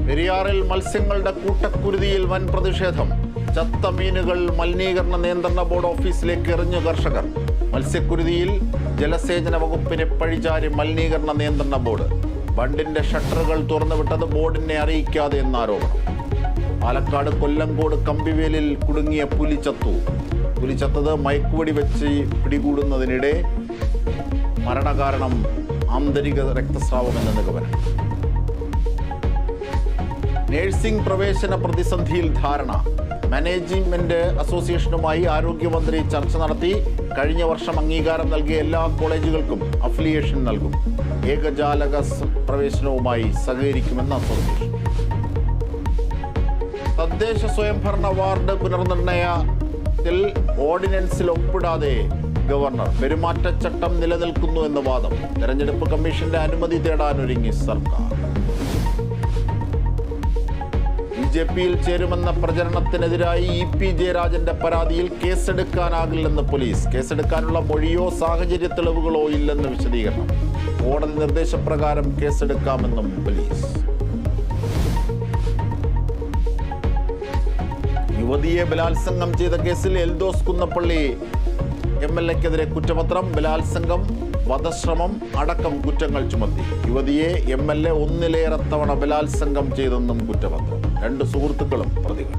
പെരിയാറിൽ മത്സ്യങ്ങളുടെ കൂട്ടക്കുരുതിയിൽ വൻ പ്രതിഷേധം. ചത്ത മീനുകൾ മലിനീകരണ നിയന്ത്രണ ബോർഡ് ഓഫീസിലേക്ക് എറിഞ്ഞു കർഷകർ. മത്സ്യക്കുരുതിയിൽ ജലസേചന വകുപ്പിനെ പഴിചാരി മലിനീകരണ നിയന്ത്രണ ബോർഡ്. ബണ്ടിന്റെ ഷട്ടറുകൾ തുറന്നുവിട്ടത് ബോർഡിനെ അറിയിക്കാതെ എന്ന ആരോപണം. പാലക്കാട് കൊല്ലങ്കോട് കമ്പിവേലിൽ കുടുങ്ങിയ പുലി ചത്തു. പുലി ചത്തത് മയക്കുവെടി വെച്ച് പിടികൂടുന്നതിനിടെ. മരണകാരണം ആന്തരിക രക്തസ്രാവമെന്ന നിഗമനം. നഴ്സിംഗ് പ്രവേശന പ്രതിസന്ധിയിൽ ധാരണ. മാനേജ്മെന്റ് അസോസിയേഷനുമായി ആരോഗ്യമന്ത്രി ചർച്ച നടത്തി. കഴിഞ്ഞ വർഷം അംഗീകാരം നൽകിയ എല്ലാ കോളേജുകൾക്കും അഫിലിയേഷൻ നൽകും. ഏകജാലക പ്രവേശനവുമായി സഹകരിക്കുമെന്ന് അസോസിയേഷൻ. തദ്ദേശ സ്വയംഭരണ വാർഡ് പുനർനിർണയത്തിൽ ഓർഡിനൻസിൽ ഒപ്പിടാതെ ഗവർണർ. പെരുമാറ്റച്ചട്ടം നിലനിൽക്കുന്നു എന്ന വാദം. തെരഞ്ഞെടുപ്പ് കമ്മീഷന്റെ അനുമതി തേടാനൊരുങ്ങി സർക്കാർ. ബിജെപിയിൽ ചേരുമെന്ന പ്രചരണത്തിനെതിരായി EP ജയരാജന്റെ പരാതിയിൽ കേസെടുക്കാനാകില്ലെന്ന് പോലീസ്. കേസെടുക്കാനുള്ള മൊഴിയോ സാഹചര്യ തെളിവുകളോ ഇല്ലെന്ന് വിശദീകരണം. കോടതി നിർദ്ദേശപ്രകാരം കേസെടുക്കാമെന്നും പോലീസ്. യുവതിയെ ബലാത്സംഗം ചെയ്ത കേസിൽ എൽദോസ് കുന്നപ്പള്ളി MLA-ക്കെതിരെ കുറ്റപത്രം. ബലാത്സംഗം, വധശ്രമം അടക്കം കുറ്റങ്ങൾ ചുമത്തി. യുവതിയെ MLA ഒന്നിലേറെ തവണ ബലാത്സംഗം ചെയ്തെന്നും കുറ്റപത്രം. 2 സുഹൃത്തുക്കളും പ്രതികൾ.